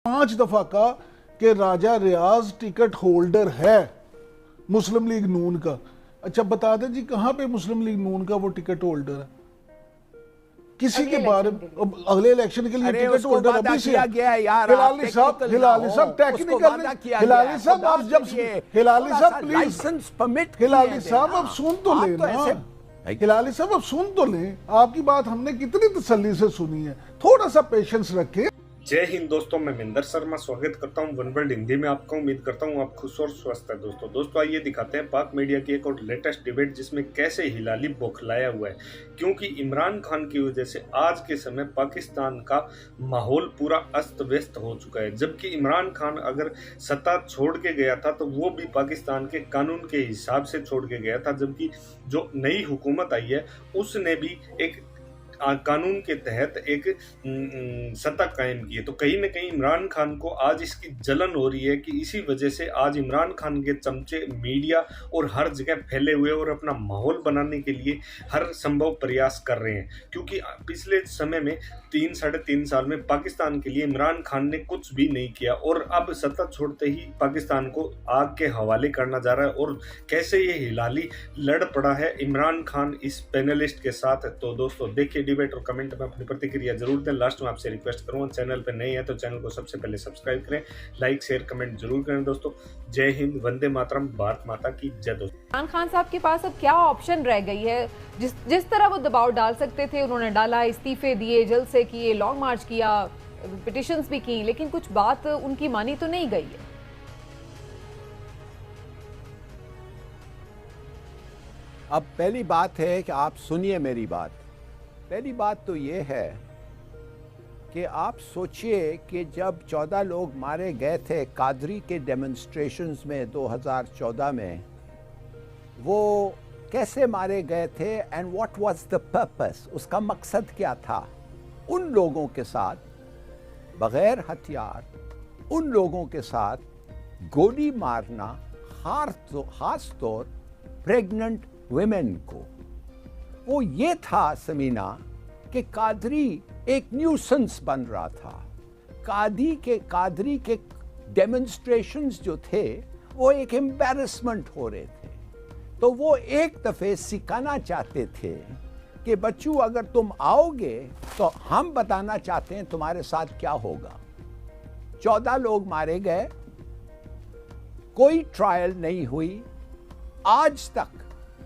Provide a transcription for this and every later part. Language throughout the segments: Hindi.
5 दफा का कि राजा रियाज टिकट होल्डर है मुस्लिम लीग नून का। अच्छा बता दें जी कहां पे मुस्लिम लीग नून का वो टिकट होल्डर है? किसी के बारे में अगले इलेक्शन के लिए टिकट होल्डर अभी से हिलाली साहब टेक्निकल हिलाली साहब आप जब हिलाली साहब प्लीज हिलाली साहब आप सुन तो लें ना, हिलाली साहब अब सुन तो लें, आपकी बात हमने कितनी तसल्ली से सुनी है, थोड़ा सा पेशेंस रखें। जय हिंद दोस्तों, मैं मिंदर शर्मा स्वागत करता हूं वन वर्ल्ड हिंदी में आपका। उम्मीद करता हूं आप खुश और स्वस्थ है। दोस्तों आइए दिखाते हैं पाक मीडिया की एक और लेटेस्ट डिबेट जिसमें कैसे हिलाली बौखलाया हुआ है, क्योंकि इमरान खान की वजह से आज के समय पाकिस्तान का माहौल पूरा अस्त व्यस्त हो चुका है। जबकि इमरान खान अगर सत्ता छोड़ के गया था तो वो भी पाकिस्तान के कानून के हिसाब से छोड़ के गया था, जबकि जो नई हुकूमत आई है उसने भी एक कानून के तहत एक सत्ता कायम की है। तो कहीं ना कहीं इमरान खान को आज इसकी जलन हो रही है कि इसी वजह से आज इमरान खान के चमचे मीडिया और हर जगह फैले हुए और अपना माहौल बनाने के लिए हर संभव प्रयास कर रहे हैं। क्योंकि पिछले समय में 3-3.5 साल में पाकिस्तान के लिए इमरान खान ने कुछ भी नहीं किया और अब सत्ता छोड़ते ही पाकिस्तान को आग के हवाले करना जा रहा है। और कैसे ये हिलाली लड़ पड़ा है इमरान खान इस पैनलिस्ट के साथ। तो दोस्तों देखिए डिबेट और कमेंट में अपनी प्रतिक्रिया जरूर दें। लास्ट में आपसे रिक्वेस्ट करूंगा, चैनल पर नए हैं तो चैनल को सबसे पहले सब्सक्राइब करें, लाइक शेयर कमेंट जरूर करें। दोस्तों जय हिंद, वंदे मातरम, भारत माता की जय। दोस्तों इमरान खान साहब के पास अब क्या ऑप्शन रह गई है? जिस तरह वो दबाव डाल सकते थे उन्होंने डाला, इस्तीफे दिए, जल्द से किए, लॉन्ग मार्च किया, पिटिशंस भी की, लेकिन कुछ बात उनकी मानी तो नहीं गई है। अब पहली बात है कि आप सुनिए मेरी बात। पहली बात तो ये है कि आप सोचिए कि जब 14 लोग मारे गए थे कादरी के डेमोन्स्ट्रेशंस में 2014 में, वो कैसे मारे गए थे and what was the purpose, उसका मकसद क्या था? उन लोगों के साथ बगैर हथियार, उन लोगों के साथ गोली मारना, खास तौर प्रेग्नेंट विमेन को, वो ये था समीना कि कादरी एक न्यूसेंस बन रहा था। कादरी के डेमोन्स्ट्रेशंस जो थे वो एक एम्बैरेसमेंट हो रहे थे। तो वो एक दफे सिखाना चाहते थे कि बच्चों अगर तुम आओगे तो हम बताना चाहते हैं तुम्हारे साथ क्या होगा। 14 लोग मारे गए, कोई ट्रायल नहीं हुई, आज तक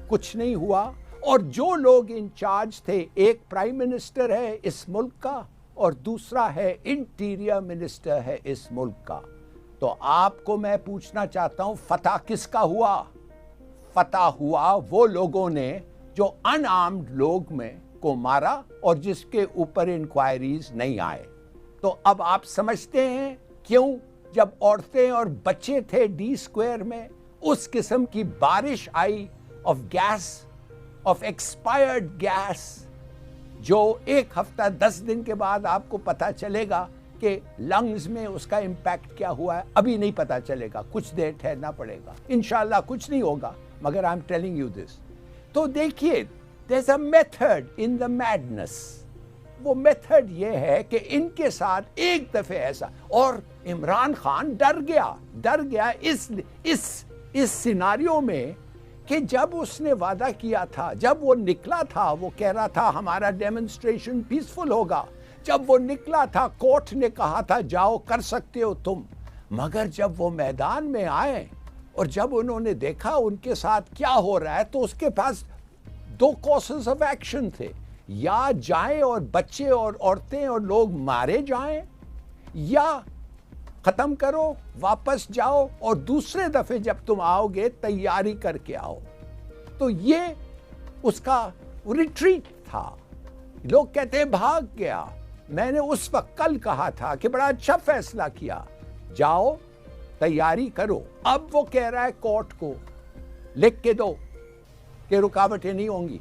कुछ नहीं हुआ। और जो लोग इंचार्ज थे, एक प्राइम मिनिस्टर है इस मुल्क का और दूसरा है इंटीरियर मिनिस्टर है इस मुल्क का। तो आपको मैं पूछना चाहता हूं, फतह किसका हुआ? फतह हुआ वो लोगों ने जो अनआर्म्ड लोग में को मारा और जिसके ऊपर इंक्वायरीज नहीं आए। तो अब आप समझते हैं क्यों जब औरतें और बच्चे थे डी स्क्वायर में उस किस्म की बारिश आई of gas, of expired gas, जो एक हफ्ता 10 दिन के बाद आपको पता चलेगा कि लंग्स में उसका इंपैक्ट क्या हुआ है। अभी नहीं पता चलेगा, कुछ देर ठहरना पड़ेगा, इंशाल्लाह कुछ नहीं होगा, मगर I am telling you this. तो देखिए, there is a method in the madness. वो मेथड ये है कि इनके साथ एक दफे ऐसा, और इमरान खान डर गया इस सिनारियो में कि जब उसने वादा किया था, जब वो निकला था, वो कह रहा था हमारा डेमोन्स्ट्रेशन पीसफुल होगा। जब वो निकला था, कोर्ट ने कहा था जाओ कर सकते हो तुम। मगर जब वो मैदान में आए और जब उन्होंने देखा उनके साथ क्या हो रहा है, तो उसके पास 2 कोर्सेस ऑफ एक्शन थे। या जाएं और बच्चे और औरतें और लोग मारे जाएं, या खत्म करो, वापस जाओ और दूसरे दफे जब तुम आओगे तैयारी करके आओ। तो ये उसका रिट्रीट था। लोग कहते हैं भाग गया। मैंने उस वक्त कल कहा था कि बड़ा अच्छा फैसला किया, जाओ तैयारी करो। अब वो कह रहा है कोर्ट को लिख के दो कि रुकावटें नहीं होंगी।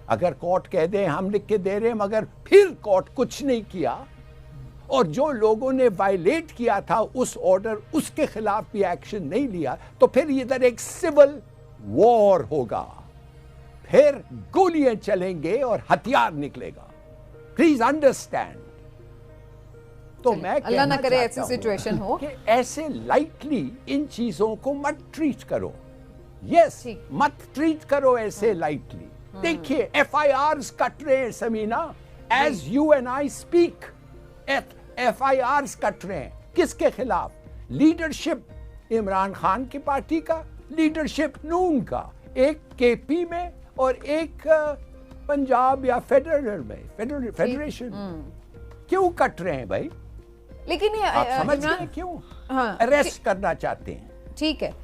अगर कोर्ट कह दे हम लिख के दे रहे हैं, मगर फिर कोर्ट कुछ नहीं किया और जो लोगों ने वायलेट किया था उस ऑर्डर, उसके खिलाफ भी एक्शन नहीं लिया, तो फिर इधर एक सिविल वॉर होगा, फिर गोलियां चलेंगे और हथियार निकलेगा। प्लीज अंडरस्टैंड, तो मैं अल्लाह ना कहना करे चाहता ऐसी हूं सिचुएशन हो कि ऐसे लाइटली इन चीजों को मत ट्रीट करो। यस, ठीक। मत ट्रीट करो ऐसे लाइटली। देखिए FIRs कट रहे हैं Samina, as you and I speak. FIRs कट रहे हैं किसके खिलाफ? लीडरशिप इमरान खान की पार्टी का, लीडरशिप नून का, एक KP में और एक पंजाब या फेडरल में, फेडरेशन। क्यों कट रहे हैं भाई? लेकिन ये, आप समझ इमरान- गए क्यों हाँ, अरेस्ट करना चाहते हैं? ठीक है।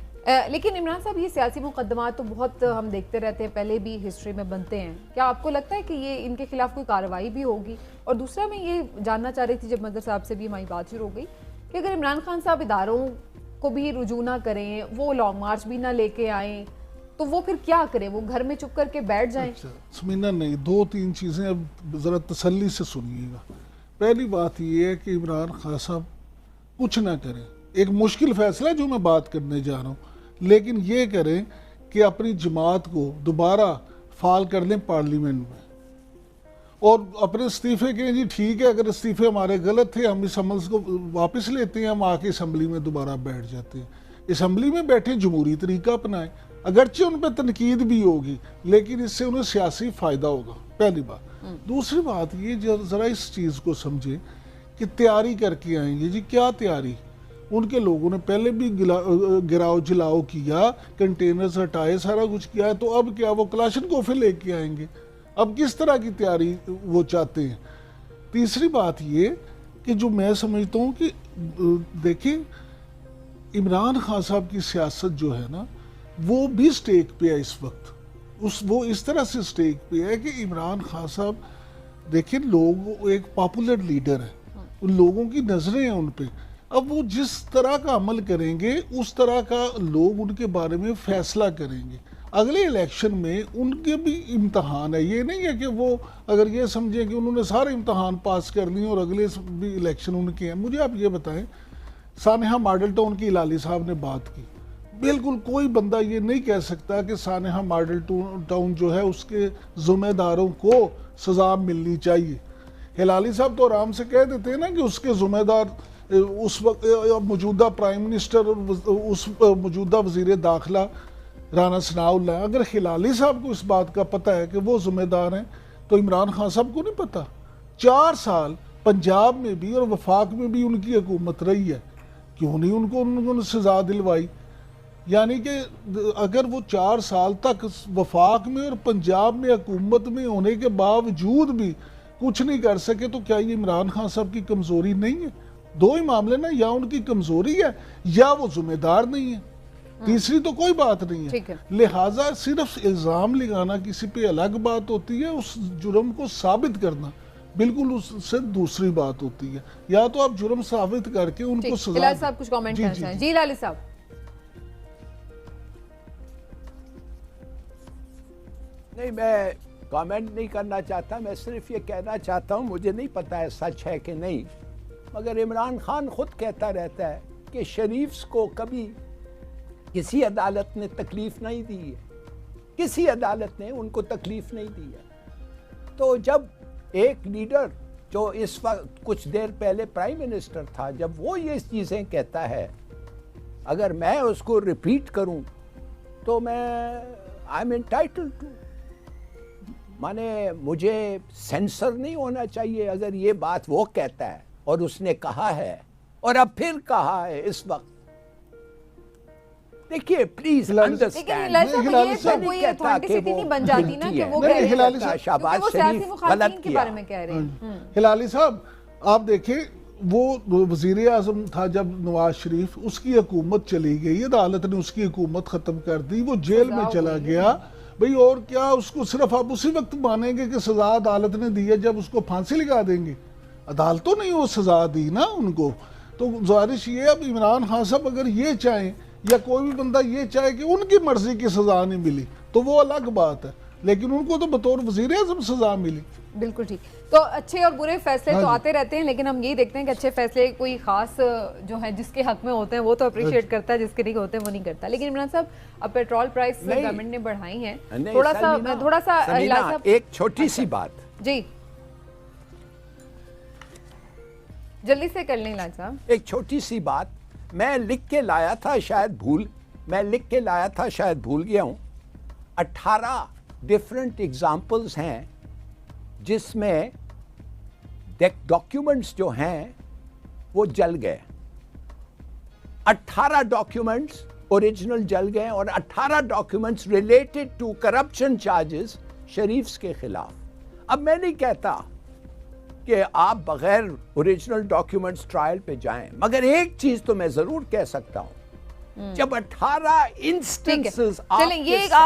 लेकिन इमरान साहब, ये सियासी मुकदमा तो बहुत हम देखते रहते हैं, पहले भी हिस्ट्री में बनते हैं। क्या आपको लगता है कि ये इनके खिलाफ कोई कार्रवाई भी होगी? और दूसरा, मैं ये जानना चाह रही थी जब मदर साहब से भी हमारी बात शुरू हो गई कि अगर इमरान खान साहब इदारों को भी रुजू ना करें, वो लॉन्ग मार्च भी ना लेके आए, तो वो फिर क्या करें? वो घर में चुप करके बैठ जाएं? अच्छा, समीना नहीं, 2-3 चीज़ें अब ज़रा तसल्ली से सुनिएगा। पहली बात ये है कि इमरान खान साहब कुछ ना करें, एक मुश्किल फैसला है जो मैं बात करने जा रहा हूँ, लेकिन ये करें कि अपनी जमात को दोबारा फाल कर लें पार्लियामेंट में और अपने इस्तीफे के जी ठीक है, अगर इस्तीफे हमारे गलत थे हम इस अमल को वापस लेते हैं, हम आके असम्बली में दोबारा बैठ जाते हैं। असम्बली में बैठे जमहूरी तरीका अपनाएं, अगरचे उन पर तनकीद भी होगी लेकिन इससे उन्हें सियासी फ़ायदा होगा, पहली बात। दूसरी बात ये ज़रा इस चीज़ को समझे कि तैयारी करके आएंगे जी, क्या तैयारी? उनके लोगों ने पहले भी गिराव जलाओ किया, कंटेनर्स हटाए, सारा कुछ किया है, तो अब क्या वो कलाशनकोफ़े लेके आएंगे? अब किस तरह की तैयारी वो चाहते हैं? तीसरी बात ये कि जो मैं समझता हूँ कि देखिए इमरान खान साहब की सियासत जो है ना, वो भी स्टेक पे है इस वक्त। वो इस तरह से स्टेक पे है कि इमरान खान साहब, देखिए लोग एक पॉपुलर लीडर है, उन लोगों की नज़रें हैं उन पे। अब वो जिस तरह का अमल करेंगे उस तरह का लोग उनके बारे में फैसला करेंगे। अगले इलेक्शन में उनके भी इम्तहान है, ये नहीं है कि वो अगर ये समझें कि उन्होंने सारे इम्तहान पास कर लिए और अगले भी इलेक्शन उनके हैं। मुझे आप ये बताएं, सानेहा मॉडल टाउन की हिलाली साहब ने बात की, बिल्कुल कोई बंदा ये नहीं कह सकता कि सानेहा मॉडल टाउन जो है उसके ज़िम्मेदारों को सज़ा मिलनी चाहिए। हिलाली साहब तो आराम से कह देते हैं ना कि उसके ज़िम्मेदार उस वक्त मौजूदा प्राइम मिनिस्टर और उस मौजूदा वज़ीर दाखिला राना सनाउल्लाह। अगर हिलाली साहब को इस बात का पता है कि वो ज़िम्मेदार हैं तो इमरान खान साहब को नहीं पता? 4 साल पंजाब में भी और वफाक में भी उनकी हुकूमत रही है, क्यों नहीं उन्होंने सज़ा दिलवाई? यानी कि अगर वो 4 साल तक वफाक में और पंजाब में हुकूमत में होने के बावजूद भी कुछ नहीं कर सके, तो क्या ये इमरान खान साहब की कमज़ोरी नहीं है? 2 ही मामले ना, या उनकी कमज़ोरी है या वो जिम्मेदार नहीं है, तीसरी तो कोई बात नहीं है। लिहाजा सिर्फ इल्ज़ाम लगाना किसी पे अलग बात होती है, उस जुर्म को साबित करना बिल्कुल उससे दूसरी बात होती है। या तो आप जुर्म साबित करके उनको सजा। लाली साहब कुछ कमेंट करना चाहें? जी लाली साहब। नहीं, मैं कमेंट नहीं करना चाहता, मैं सिर्फ ये कहना चाहता हूँ, मुझे नहीं पता है सच है कि नहीं, मगर इमरान खान खुद कहता रहता है कि शरीफ्स को कभी किसी अदालत ने तकलीफ नहीं दी है, किसी अदालत ने उनको तकलीफ नहीं दी है। तो जब एक लीडर जो इस वक्त कुछ देर पहले प्राइम मिनिस्टर था, जब वो ये चीज़ें कहता है, अगर मैं उसको रिपीट करूं तो मैं आई एम एंटाइटल्ड टू, माने मुझे सेंसर नहीं होना चाहिए अगर ये बात वो कहता है और उसने कहा है और अब फिर कहा है इस वक्त। देखिए प्लीज अंडरस्टैंड, नहीं बन जाती ना कि वो शहबाज शरीफ गलत के बारे में कह रहे हैं। हिलाली साहब आप देखें, वो वजीर आजम था जब नवाज शरीफ, उसकी हुकूमत चली गई, अदालत ने उसकी हुकूमत खत्म कर दी, वो जेल में चला गया भाई, और क्या उसको सिर्फ आप उसी वक्त मानेंगे कि सजा अदालत ने दी है जब उसको फांसी लगा देंगे? अदालतों ने वो सजा दी ना उनको। तो गुजारिश ये, अब इमरान खान साहब अगर ये चाहें या कोई भी बंदा ये चाहे कि उनकी मर्जी की सजा नहीं मिली तो वो अलग बात है, लेकिन उनको तो बतौर वजीर आज़म सजा मिली। बिल्कुल ठीक। तो अच्छे और बुरे फैसले तो आते रहते हैं, लेकिन हम यही देखते हैं कि अच्छे फैसले कोई खास जो है जिसके हक में होते हैं वो तो अप्रिशिएट करता है, जिसके नहीं होते हैं वो नहीं करता। लेकिन इमरान साहब, अब पेट्रोल प्राइस गवर्नमेंट ने बढ़ाई है, थोड़ा सा एक छोटी सी बात जी, जल्दी से कर लें लाल साहब। एक छोटी सी बात मैं लिख के लाया था, शायद भूल गया हूं। 18 डिफरेंट एग्जाम्पल्स हैं जिसमें डॉक्यूमेंट्स जो हैं वो जल गए। 18 डॉक्यूमेंट्स ओरिजिनल जल गए और 18 documents related to corruption charges Sharifs के खिलाफ। अब मैं नहीं कहता कि आप बगैर ओरिजिनल डॉक्यूमेंट्स ट्रायल पे जाएं, मगर एक चीज तो मैं जरूर कह सकता हूं, जब 18 इंस्टेंसेस चलें ये